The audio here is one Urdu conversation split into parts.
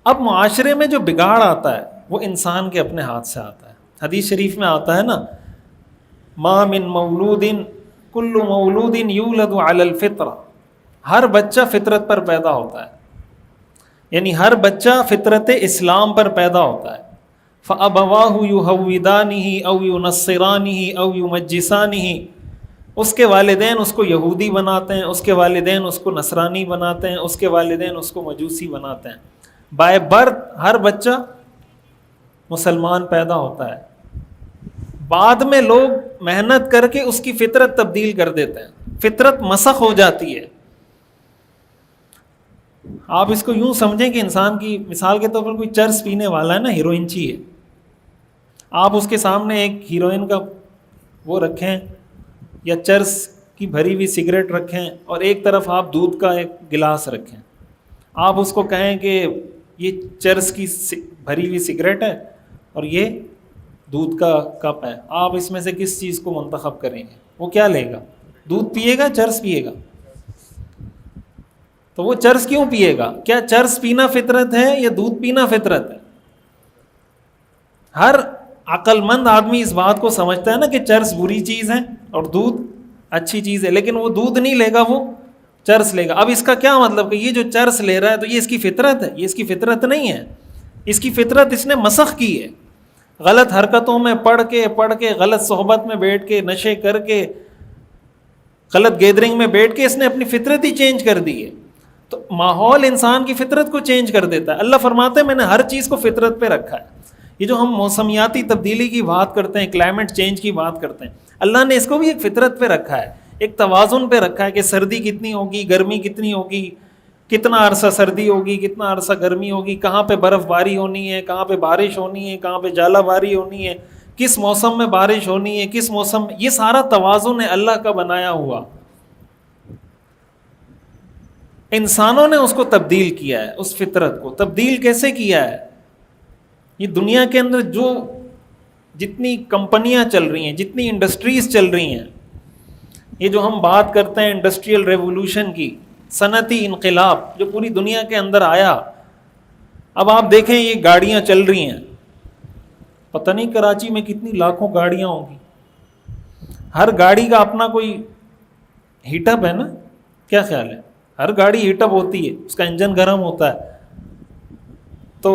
اب معاشرے میں جو بگاڑ آتا ہے وہ انسان کے اپنے ہاتھ سے آتا ہے. حدیث شریف میں آتا ہے نا، ما من مولود کل مولود یولد علی الفطرہ، ہر بچہ فطرت پر پیدا ہوتا ہے، یعنی ہر بچہ فطرت اسلام پر پیدا ہوتا ہے. فَأَبَوَاهُ يُهَوِّدَانِهِ أَوْ يُنَصِّرَانِهِ أَوْ يُمَجِّسَانِهِ، اس کے والدین اس کو یہودی بناتے ہیں، اس کے والدین اس کو نصرانی بناتے ہیں، اس کے والدین اس کو مجوسی بناتے ہیں. بائی برتھ ہر بچہ مسلمان پیدا ہوتا ہے، بعد میں لوگ محنت کر کے اس کی فطرت تبدیل کر دیتے ہیں، فطرت مسخ ہو جاتی ہے. آپ اس کو یوں سمجھیں کہ انسان کی مثال کے طور پر کوئی چرس پینے والا ہے نا، ہیروئنچی ہے، آپ اس کے سامنے ایک ہیروئن کا وہ رکھیں یا چرس کی بھری ہوئی سگریٹ رکھیں اور ایک طرف آپ دودھ کا ایک گلاس رکھیں، آپ اس کو کہیں کہ یہ چرس کی بھری ہوئی سگریٹ ہے اور یہ دودھ کا کپ ہے، آپ اس میں سے کس چیز کو منتخب کریں گے؟ وہ کیا لے گا؟ دودھ پیے گا، چرس پیے گا؟ تو وہ چرس کیوں پیے گا؟ کیا چرس پینا فطرت ہے یا دودھ پینا فطرت ہے؟ ہر عقل مند آدمی اس بات کو سمجھتا ہے نا کہ چرس بری چیز ہے اور دودھ اچھی چیز ہے، لیکن وہ دودھ نہیں لے گا، وہ چرس لے گا. اب اس کا کیا مطلب کہ یہ جو چرس لے رہا ہے تو یہ اس کی فطرت ہے؟ یہ اس کی فطرت نہیں ہے، اس کی فطرت اس نے مسخ کی ہے. غلط حرکتوں میں پڑھ کے غلط صحبت میں بیٹھ کے، نشے کر کے، غلط گیدرنگ میں بیٹھ کے اس نے اپنی فطرت ہی چینج کر دی ہے. تو ماحول انسان کی فطرت کو چینج کر دیتا ہے. اللہ فرماتے ہیں میں نے ہر چیز کو فطرت پہ رکھا ہے. یہ جو ہم موسمیاتی تبدیلی کی بات کرتے ہیں، کلائمیٹ چینج کی بات کرتے ہیں، اللہ نے اس کو بھی ایک فطرت پہ رکھا ہے، ایک توازن پہ رکھا ہے کہ سردی کتنی ہوگی، گرمی کتنی ہوگی، کتنا عرصہ سردی ہوگی، کتنا عرصہ گرمی ہوگی، کہاں پہ برف باری ہونی ہے، کہاں پہ بارش ہونی ہے، کہاں پہ ژالہ باری ہونی ہے، کس موسم میں بارش ہونی ہے، کس موسم میں. یہ سارا توازن ہے اللہ کا بنایا ہوا. انسانوں نے اس کو تبدیل کیا ہے، اس فطرت کو تبدیل کیسے کیا ہے؟ یہ دنیا کے اندر جو جتنی کمپنیاں چل رہی ہیں، جتنی انڈسٹریز چل رہی ہیں، یہ جو ہم بات کرتے ہیں انڈسٹریل ریولوشن کی، صنعتی انقلاب جو پوری دنیا کے اندر آیا، اب آپ دیکھیں یہ گاڑیاں چل رہی ہیں، پتہ نہیں کراچی میں کتنی لاکھوں گاڑیاں ہوں گی، ہر گاڑی کا اپنا کوئی ہیٹ اپ ہے نا، کیا خیال ہے؟ ہر گاڑی ہیٹ اپ ہوتی ہے، اس کا انجن گرم ہوتا ہے. تو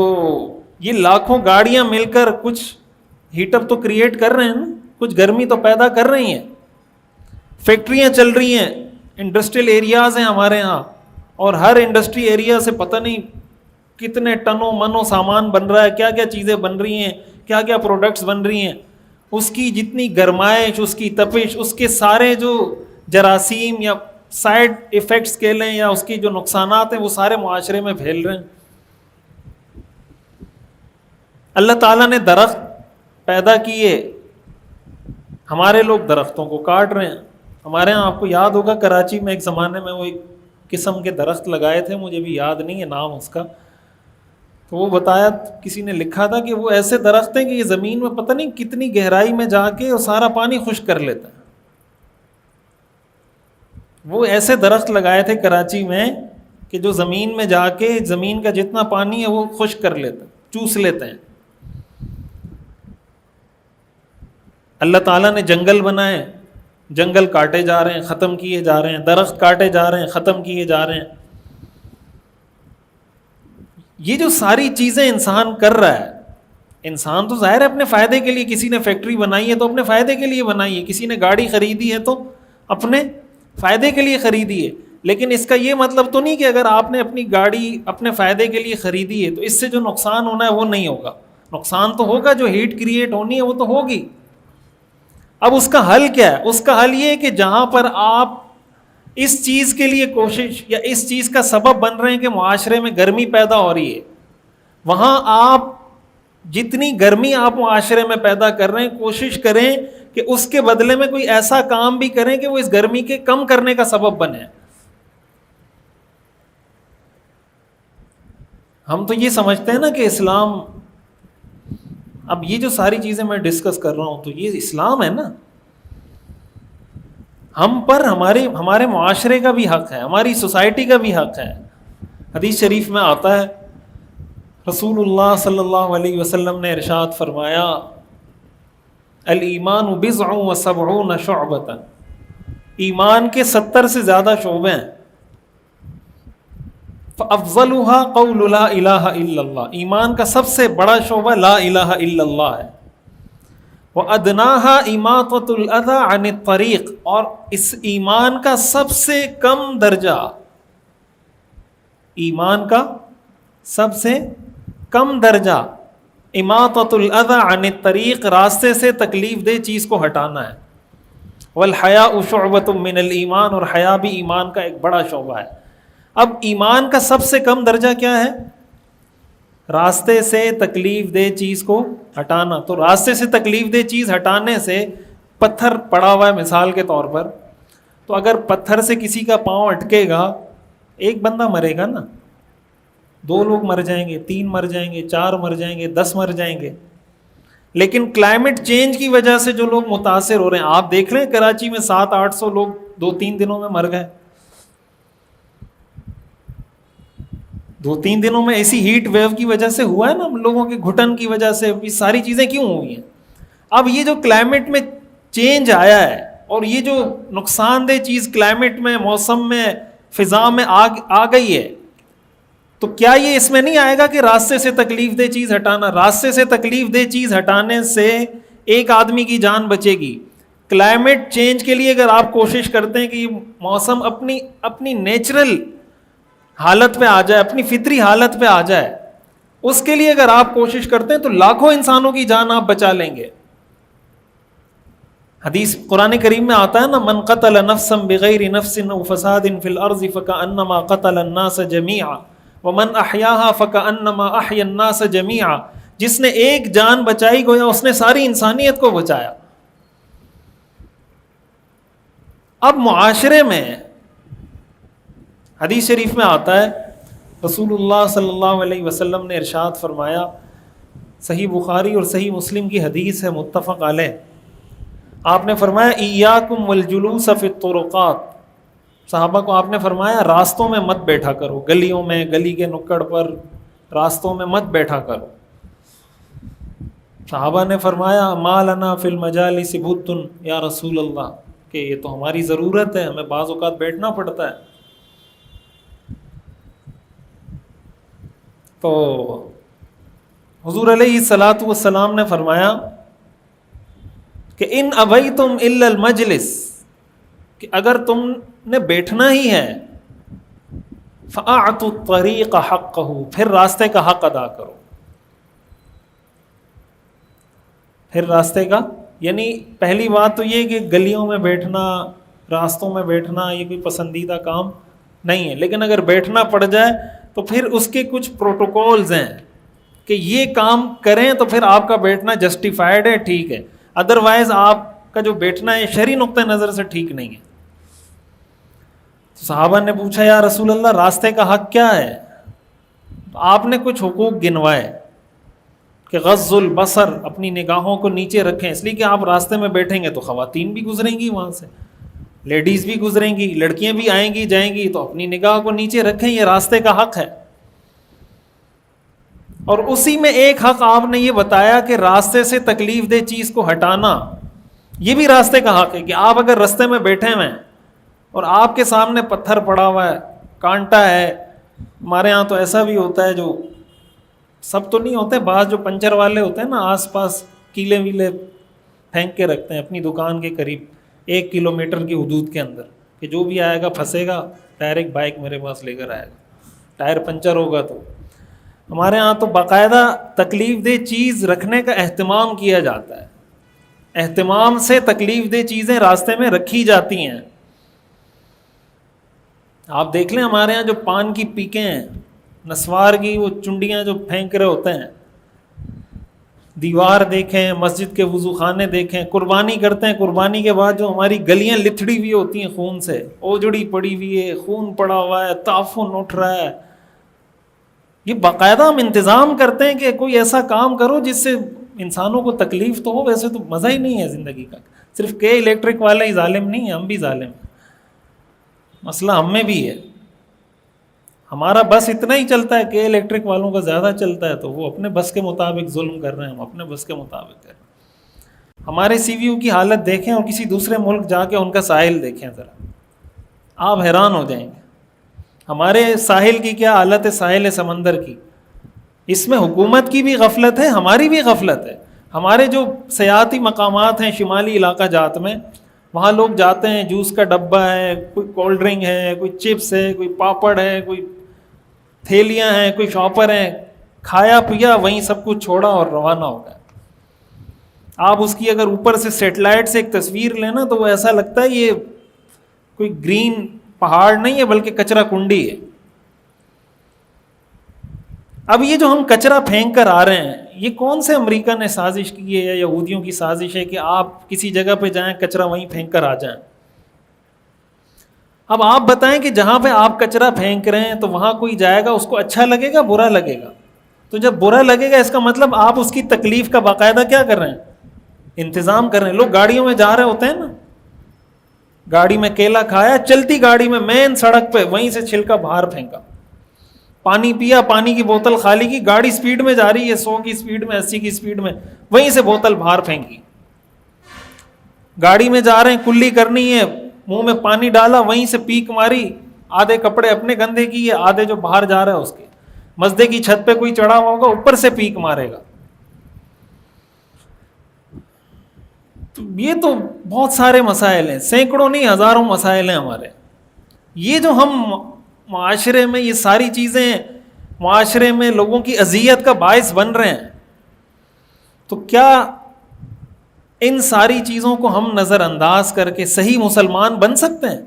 یہ لاکھوں گاڑیاں مل کر کچھ ہیٹ اپ تو کریٹ کر رہے ہیں نا، کچھ گرمی تو پیدا کر رہی ہیں. فیکٹریاں چل رہی ہیں، انڈسٹریل ایریاز ہیں ہمارے ہاں، اور ہر انڈسٹری ایریا سے پتہ نہیں کتنے ٹنوں منوں سامان بن رہا ہے، کیا کیا چیزیں بن رہی ہیں، کیا کیا پروڈکٹس بن رہی ہیں. اس کی جتنی گرمائش، اس کی تپش، اس کے سارے جو جراثیم یا سائیڈ ایفیکٹس کہہ لیں یا اس کی جو نقصانات ہیں وہ سارے معاشرے میں پھیل رہے ہیں. اللہ تعالیٰ نے درخت پیدا کیے، ہمارے لوگ درختوں کو کاٹ رہے ہیں. ہمارے ہاں آپ کو یاد ہوگا کراچی میں ایک زمانے میں وہ ایک قسم کے درخت لگائے تھے، مجھے بھی یاد نہیں ہے نام اس کا، تو وہ بتایا، کسی نے لکھا تھا کہ وہ ایسے درخت ہیں کہ یہ زمین میں پتہ نہیں کتنی گہرائی میں جا کے اور سارا پانی خشک کر لیتا ہے. وہ ایسے درخت لگائے تھے کراچی میں کہ جو زمین میں جا کے زمین کا جتنا پانی ہے وہ خشک کر لیتے ہیں، چوس لیتے ہیں. اللہ تعالیٰ نے جنگل بنائے، جنگل کاٹے جا رہے ہیں، ختم کیے جا رہے ہیں، درخت کاٹے جا رہے ہیں، ختم کیے جا رہے ہیں. یہ جو ساری چیزیں انسان کر رہا ہے، انسان تو ظاہر ہے اپنے فائدے کے لیے، کسی نے فیکٹری بنائی ہے تو اپنے فائدے کے لیے بنائی ہے، کسی نے گاڑی خریدی ہے تو اپنے فائدے کے لیے خریدی ہے. لیکن اس کا یہ مطلب تو نہیں کہ اگر آپ نے اپنی گاڑی اپنے فائدے کے لیے خریدی ہے تو اس سے جو نقصان ہونا ہے وہ نہیں ہوگا. نقصان تو ہوگا، جو ہیٹ کریٹ ہونی ہے وہ تو ہوگی. اب اس کا حل کیا ہے؟ اس کا حل یہ ہے کہ جہاں پر آپ اس چیز کے لیے کوشش یا اس چیز کا سبب بن رہے ہیں کہ معاشرے میں گرمی پیدا ہو رہی ہے، وہاں آپ جتنی گرمی آپ معاشرے میں پیدا کر رہے ہیں کوشش کریں کہ اس کے بدلے میں کوئی ایسا کام بھی کریں کہ وہ اس گرمی کے کم کرنے کا سبب بنے. ہم تو یہ سمجھتے ہیں نا کہ اسلام، اب یہ جو ساری چیزیں میں ڈسکس کر رہا ہوں تو یہ اسلام ہے نا، ہم پر ہمارے معاشرے کا بھی حق ہے، ہماری سوسائٹی کا بھی حق ہے. حدیث شریف میں آتا ہے رسول اللہ صلی اللہ علیہ وسلم نے ارشاد فرمایا الایمان بضع و سبعون شعبۃ، ایمان کے 70 سے زیادہ شعبے ہیں. فافضلها قول لا الہ الا اللہ، ایمان کا سب سے بڑا شعبہ لا الہ الا اللہ ہے. وادناها اماطۃ الاذى عن الطریق، اور اس ایمان کا سب سے کم درجہ، ایمان کا سب سے کم درجہ اماطۃ الاذى عن الطریق، راستے سے تکلیف دہ چیز کو ہٹانا ہے. والحیاء شعبۃ من الایمان، اور حیا بھی ایمان کا ایک بڑا شعبہ ہے. اب ایمان کا سب سے کم درجہ کیا ہے؟ راستے سے تکلیف دہ چیز کو ہٹانا. تو راستے سے تکلیف دہ چیز ہٹانے سے، پتھر پڑا ہوا ہے مثال کے طور پر، تو اگر پتھر سے کسی کا پاؤں اٹکے گا، ایک بندہ مرے گا نا، 2 لوگ مر جائیں گے، 3 مر جائیں گے، 4 مر جائیں گے، 10 مر جائیں گے. لیکن کلائمیٹ چینج کی وجہ سے جو لوگ متاثر ہو رہے ہیں، آپ دیکھ رہے ہیں کراچی میں 700-800 لوگ 2-3 دنوں میں مر گئے. 2-3 دنوں میں ایسی ہیٹ ویو کی وجہ سے ہوا ہے نا، لوگوں کے گھٹن کی وجہ سے. یہ ساری چیزیں کیوں ہوئی ہیں؟ اب یہ جو کلائمیٹ میں چینج آیا ہے، اور یہ جو نقصان دہ چیز کلائمیٹ میں، موسم میں، فضا میں آ گئی ہے، تو کیا یہ اس میں نہیں آئے گا کہ راستے سے تکلیف دہ چیز ہٹانا؟ راستے سے تکلیف دہ چیز ہٹانے سے ایک آدمی کی جان بچے گی. کلائمیٹ چینج کے لیے اگر آپ کوشش کرتے ہیں کہ یہ موسم اپنی نیچرل حالت پہ آ جائے، اپنی فطری حالت پہ آ جائے، اس کے لیے اگر آپ کوشش کرتے ہیں تو لاکھوں انسانوں کی جان آپ بچا لیں گے. حدیث قرآن کریم میں آتا ہے نا، من قتل نفسا بغیر نفس او فساد فی الارض فکأنما قتل الناس جمیعا ومن احیاها فکأنما احیا الناس جمیعا. جس نے ایک جان بچائی گویا اس نے ساری انسانیت کو بچایا. اب معاشرے میں حدیث شریف میں آتا ہے، رسول اللہ صلی اللہ علیہ وسلم نے ارشاد فرمایا، صحیح بخاری اور صحیح مسلم کی حدیث ہے متفق علیہ. آپ نے فرمایا ایاکم والجلوس فی الطرقات، صحابہ کو آپ نے فرمایا راستوں میں مت بیٹھا کرو، گلیوں میں، گلی کے نکڑ پر، راستوں میں مت بیٹھا کرو. صحابہ نے فرمایا ما لنا فی المجالس بد یا رسول اللہ، کہ یہ تو ہماری ضرورت ہے، ہمیں بعض اوقات بیٹھنا پڑتا ہے. تو حضور علیہ الصلاۃ والسلام نے فرمایا کہ ان ابیتم الا المجلس، کہ اگر تم نے بیٹھنا ہی ہے، فاعطوا الطریق حقہ، پھر راستے کا حق ادا کرو. پھر راستے کا، یعنی پہلی بات تو یہ کہ گلیوں میں بیٹھنا، راستوں میں بیٹھنا یہ کوئی پسندیدہ کام نہیں ہے. لیکن اگر بیٹھنا پڑ جائے تو پھر اس کے کچھ پروٹوکولز ہیں کہ یہ کام کریں تو پھر آپ کا بیٹھنا جسٹیفائڈ ہے، ٹھیک ہے. ادروائز آپ کا جو بیٹھنا ہے شرعی نقطہ نظر سے ٹھیک نہیں ہے. تو صحابہ نے پوچھا یا رسول اللہ راستے کا حق کیا ہے؟ تو آپ نے کچھ حقوق گنوائے کہ غض البصر، اپنی نگاہوں کو نیچے رکھیں، اس لیے کہ آپ راستے میں بیٹھیں گے تو خواتین بھی گزریں گی وہاں سے، لیڈیز بھی گزریں گی، لڑکیاں بھی آئیں گی جائیں گی، تو اپنی نگاہ کو نیچے رکھیں، یہ راستے کا حق ہے. اور اسی میں ایک حق آپ نے یہ بتایا کہ راستے سے تکلیف دہ چیز کو ہٹانا، یہ بھی راستے کا حق ہے. کہ آپ اگر راستے میں بیٹھے ہوئے ہیں اور آپ کے سامنے پتھر پڑا ہوا ہے، کانٹا ہے، ہمارے ہاں تو ایسا بھی ہوتا ہے، جو سب تو نہیں ہوتے، بعض جو پنچر والے ہوتے ہیں نا آس پاس کیلے ویلے پھینک کے رکھتے ہیں اپنی دکان کے قریب 1 کلومیٹر کی حدود کے اندر، کہ جو بھی آئے گا پھنسے گا، ڈائریکٹ بائک میرے پاس لے کر آئے گا، ٹائر پنچر ہوگا. تو ہمارے ہاں تو باقاعدہ تکلیف دہ چیز رکھنے کا اہتمام کیا جاتا ہے، اہتمام سے تکلیف دہ چیزیں راستے میں رکھی جاتی ہیں. آپ دیکھ لیں ہمارے ہاں جو پان کی پیکیں ہیں، نسوار کی وہ چنڈیاں جو پھینک رہے ہوتے ہیں، دیوار دیکھیں، مسجد کے وضو خانے دیکھیں، قربانی کرتے ہیں، قربانی کے بعد جو ہماری گلیاں لتھڑی ہوئی ہوتی ہیں خون سے، اوجڑی پڑی ہوئی ہے، خون پڑا ہوا ہے، تعفن اٹھ رہا ہے. یہ باقاعدہ ہم انتظام کرتے ہیں کہ کوئی ایسا کام کرو جس سے انسانوں کو تکلیف تو ہو. ویسے تو مزہ ہی نہیں ہے زندگی کا. صرف کہ الیکٹرک والے ہی ظالم نہیں ہیں، ہم بھی ظالم ہیں. مسئلہ ہم میں بھی ہے. ہمارا بس اتنا ہی چلتا ہے کہ الیکٹرک والوں کا زیادہ چلتا ہے، تو وہ اپنے بس کے مطابق ظلم کر رہے ہیں، ہم اپنے بس کے مطابق کر رہے ہیں۔ ہمارے سی وی یو کی حالت دیکھیں اور کسی دوسرے ملک جا کے ان کا ساحل دیکھیں ذرا، آپ حیران ہو جائیں گے۔ ہمارے ساحل کی کیا حالت ہے، ساحل سمندر کی، اس میں حکومت کی بھی غفلت ہے، ہماری بھی غفلت ہے۔ ہمارے جو سیاحتی مقامات ہیں شمالی علاقہ جات میں، وہاں لوگ جاتے ہیں، جوس کا ڈبہ ہے، کوئی کولڈ ڈرنک ہے، کوئی چپس ہے، کوئی پاپڑ ہے، کوئی تھیلیاں ہیں، کوئی شاپر ہیں، کھایا پیا وہیں سب کچھ چھوڑا اور روانہ ہو گیا۔ آپ اس کی اگر اوپر سے سیٹلائٹ سے ایک تصویر لینا تو وہ ایسا لگتا ہے یہ کوئی گرین پہاڑ نہیں ہے بلکہ کچرا کنڈی ہے۔ اب یہ جو ہم کچرا پھینک کر آ رہے ہیں، یہ کون سے امریکہ نے سازش کی ہے یا یہودیوں کی سازش ہے کہ آپ کسی جگہ پہ جائیں کچرا وہیں پھینک کر آ جائیں؟ اب آپ بتائیں کہ جہاں پہ آپ کچرا پھینک رہے ہیں تو وہاں کوئی جائے گا، اس کو اچھا لگے گا برا لگے گا؟ تو جب برا لگے گا اس کا مطلب آپ اس کی تکلیف کا باقاعدہ کیا کر رہے ہیں، انتظام کر رہے ہیں۔ لوگ گاڑیوں میں جا رہے ہوتے ہیں نا، گاڑی میں کیلا کھایا، چلتی گاڑی میں مین سڑک پہ وہیں سے چھلکا باہر پھینکا، پانی پیا، پانی کی بوتل خالی کی، گاڑی سپیڈ میں جا رہی ہے 100 کی سپیڈ میں، 80 کی سپیڈ میں، وہیں سے بوتل باہر پھینکی۔ گاڑی میں جا رہے ہیں، کلی کرنی ہے، منہ میں پانی ڈالا، وہیں سے پیک ماری، آدھے کپڑے اپنے گندے کیے، آدھے جو باہر جا رہا ہے اس کے۔ مسجد کی چھت پہ کوئی چڑھا ہوا ہوگا، اوپر سے پیک مارے گا۔ تو یہ تو بہت سارے مسائل ہیں، سینکڑوں نہیں ہزاروں مسائل ہیں ہمارے۔ یہ جو ہم معاشرے میں یہ ساری چیزیں معاشرے میں لوگوں کی اذیت کا باعث بن رہے ہیں، تو کیا ان ساری چیزوں کو ہم نظر انداز کر کے صحیح مسلمان بن سکتے ہیں؟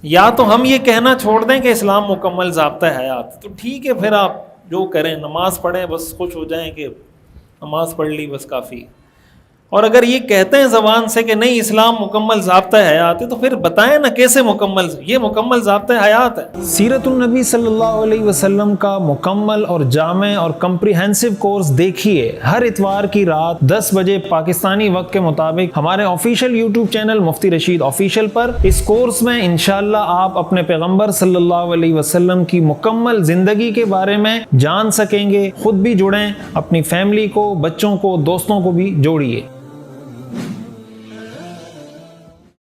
یا تو ہم یہ کہنا چھوڑ دیں کہ اسلام مکمل ضابطہ حیات، تو ٹھیک ہے پھر آپ جو کریں، نماز پڑھیں، بس خوش ہو جائیں کہ نماز پڑھ لی بس کافی۔ اور اگر یہ کہتے ہیں زبان سے کہ نہیں اسلام مکمل ضابطہ حیات ہے، تو پھر بتائیں نا کیسے مکمل، یہ مکمل ضابطہ حیات ہے۔ سیرت النبی صلی اللہ علیہ وسلم کا مکمل اور جامع اور کمپریہنسو کورس دیکھیے ہر اتوار کی رات 10 بجے پاکستانی وقت کے مطابق ہمارے آفیشیل یوٹیوب چینل مفتی رشید آفیشیل پر۔ اس کورس میں انشاءاللہ آپ اپنے پیغمبر صلی اللہ علیہ وسلم کی مکمل زندگی کے بارے میں جان سکیں گے۔ خود بھی جڑیں، اپنی فیملی کو، بچوں کو، دوستوں کو بھی جوڑیے۔